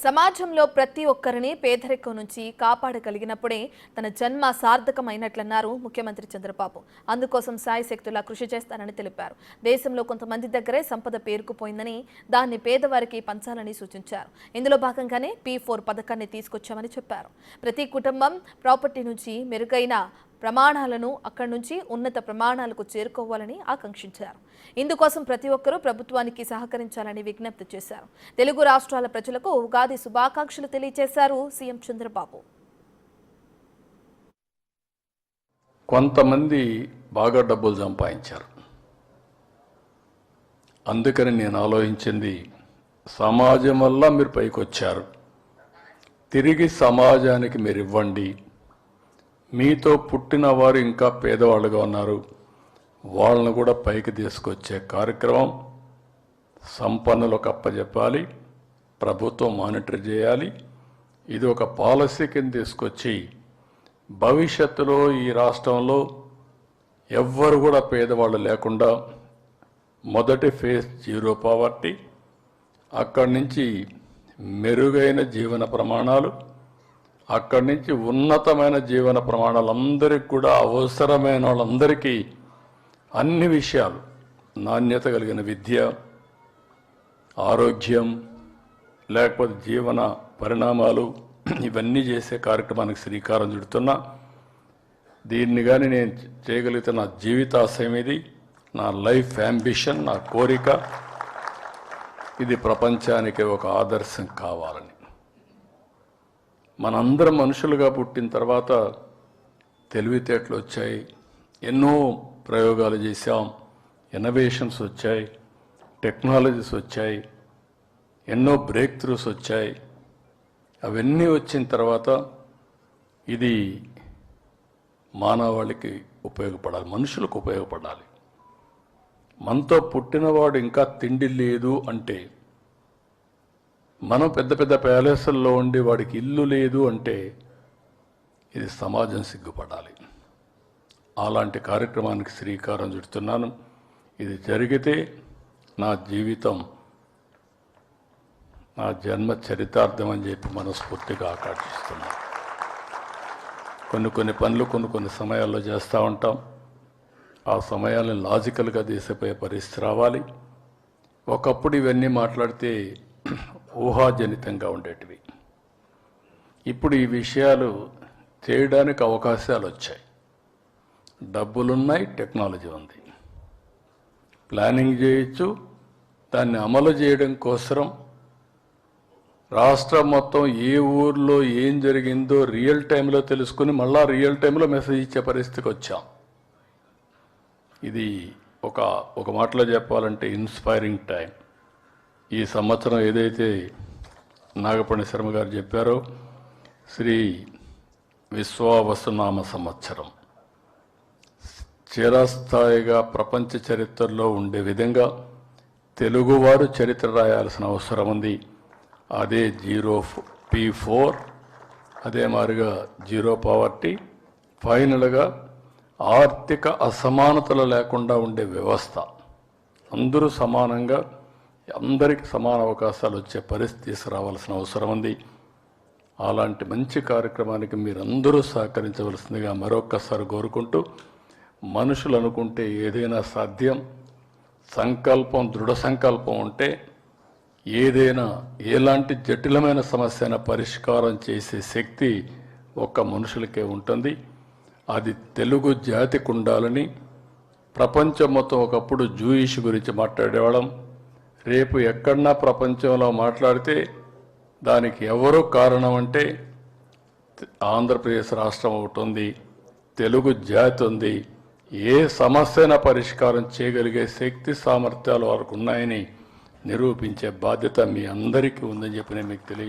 సమాజంలో ప్రతి ఒక్కరిని పేదరికం నుంచి కాపాడగలిగినప్పుడే తన జన్మ సార్థకమైనట్లన్నారు ముఖ్యమంత్రి చంద్రబాబు. అందుకోసం శాయశక్తులా కృషి చేస్తానని తెలిపారు. దేశంలో కొంతమంది దగ్గరే సంపద పేరుకుపోయిందని, దాన్ని పేదవారికి పంచాలని సూచించారు. ఇందులో భాగంగానే P4 పథకాన్ని తీసుకొచ్చామని చెప్పారు. ప్రతి కుటుంబం ప్రాపర్టీ నుంచి మెరుగైన ప్రమాణాలను అక్కడి నుంచి ఉన్నత ప్రమాణాలకు చేరుకోవాలని ఆకాంక్షించారు. ఇందుకోసం ప్రతి ఒక్కరూ ప్రభుత్వానికి సహకరించాలని విజ్ఞప్తి చేశారు. తెలుగు రాష్ట్రాల ప్రజలకు ఉగాది శుభాకాంక్షలు తెలియజేశారు సీఎం చంద్రబాబు. కొంతమంది బాగా డబ్బులు సంపాదించారు. అందుకని నేను ఆలోచించింది, సమాజం వల్ల మీరు పైకి వచ్చారు, తిరిగి సమాజానికి మీరు ఇవ్వండి. మీతో పుట్టిన వారు ఇంకా పేదవాళ్ళుగా ఉన్నారు, వాళ్ళను కూడా పైకి తీసుకొచ్చే కార్యక్రమం సంపన్నులకు అప్పచెప్పాలి, ప్రభుత్వం మానిటర్ చేయాలి. ఇది ఒక పాలసీ కింద తీసుకొచ్చి భవిష్యత్తులో ఈ రాష్ట్రంలో ఎవ్వరు కూడా పేదవాళ్ళు లేకుండా మొదటి ఫేజ్ జీరో పావర్టీ, అక్కడి నుంచి మెరుగైన జీవన ప్రమాణాలు, అక్కడి నుంచి ఉన్నతమైన జీవన ప్రమాణాలు, అందరికి కూడా అవసరమైన వాళ్ళందరికీ అన్ని విషయాలు, నాణ్యత కలిగిన విద్య, ఆరోగ్యం, లేకపోతే జీవన పరిణామాలు, ఇవన్నీ చేసే కార్యక్రమానికి శ్రీకారం చుడుతున్నా. దీన్ని కానీ నేను చేయగలిగితే నా జీవితాశయం, ఇది నా లైఫ్ యాంబిషన్, నా కోరిక. ఇది ప్రపంచానికి ఒక ఆదర్శం కావాలని. మనందరం మనుషులుగా పుట్టిన తర్వాత తెలివితేటలు వచ్చాయి, ఎన్నో ప్రయోగాలు చేశాం, ఇన్నోవేషన్స్ వచ్చాయి, టెక్నాలజీస్ వచ్చాయి, ఎన్నో బ్రేక్ త్రూస్ వచ్చాయి. అవన్నీ వచ్చిన తర్వాత ఇది మానవాళికి ఉపయోగపడాలి, మనుషులకు ఉపయోగపడాలి. మనతో పుట్టినవాడు ఇంకా తిండి లేదు అంటే, మనం పెద్ద పెద్ద ప్యాలెస్ల్లో ఉండి వాడికి ఇల్లు లేదు అంటే, ఇది సమాజం సిగ్గుపడాలి. అలాంటి కార్యక్రమానికి శ్రీకారం చుడుతున్నాను. ఇది జరిగితే నా జీవితం, నా జన్మ చరితార్థం అని చెప్పి మనస్ఫూర్తిగా ఆకాంక్షిస్తున్నాను. కొన్ని పనులు కొన్ని సమయాల్లో చేస్తూ ఉంటాం. ఆ సమయాలను లాజికల్గా తీసిపోయే పరిస్థితి రావాలి. ఒకప్పుడు ఇవన్నీ మాట్లాడితే ఊహాజనితంగా ఉండేటివి. ఇప్పుడు ఈ విషయాలు చేయడానికి అవకాశాలు వచ్చాయి. డబ్బులున్నాయి, టెక్నాలజీ ఉంది, ప్లానింగ్ చేయొచ్చు. దాన్ని అమలు చేయడం కోసం రాష్ట్రం మొత్తం ఏ ఊర్లో ఏం జరిగిందో రియల్ టైంలో తెలుసుకుని మళ్ళా రియల్ టైంలో మెసేజ్ ఇచ్చే పరిస్థితికి వచ్చాం. ఇది ఒక మాటలో చెప్పాలంటే ఇన్స్పైరింగ్ టైం. ఈ సంవత్సరం ఏదైతే నాగపణి శర్మ గారు చెప్పారో, శ్రీ విశ్వావసునామ సంవత్సరం, చిరస్థాయిగా ప్రపంచ చరిత్రలో ఉండే విధంగా తెలుగువారు చరిత్ర రాయాల్సిన అవసరం ఉంది. అదే P4, అదే మాదిరిగా జీరో పావర్టీ, ఫైనల్గా ఆర్థిక అసమానతలు లేకుండా ఉండే వ్యవస్థ, అందరూ సమానంగా అందరికి సమాన అవకాశాలు వచ్చే పరిస్థితి తీసుకురావాల్సిన అవసరం ఉంది. అలాంటి మంచి కార్యక్రమానికి మీరందరూ సహకరించవలసిందిగా మరొక్కసారి కోరుకుంటూ, మనుషులు అనుకుంటే ఏదైనా సాధ్యం, సంకల్పం, దృఢ సంకల్పం ఉంటే ఏదైనా, ఎలాంటి జటిలమైన సమస్యను పరిష్కారం చేసే శక్తి ఒక్క మనుషులకే ఉంటుంది. అది తెలుగు జాతికి ఉండాలని. ప్రపంచం మొత్తం ఒకప్పుడు జూయిష్ గురించి మాట్లాడేవాళ్ళం. రేపు ఎక్కడన్నా ప్రపంచంలో మాట్లాడితే దానికి ఎవరు కారణం అంటే ఆంధ్రప్రదేశ్ రాష్ట్రం ఒకటి ఉంది, తెలుగు జాతి ఉంది. ఏ సమస్యన పరిష్కారం చేయగలిగే శక్తి సామర్థ్యాలు వారికి ఉన్నాయని నిరూపించే బాధ్యత మీ అందరికీ ఉందని చెప్పి నేను మీకు తెలియ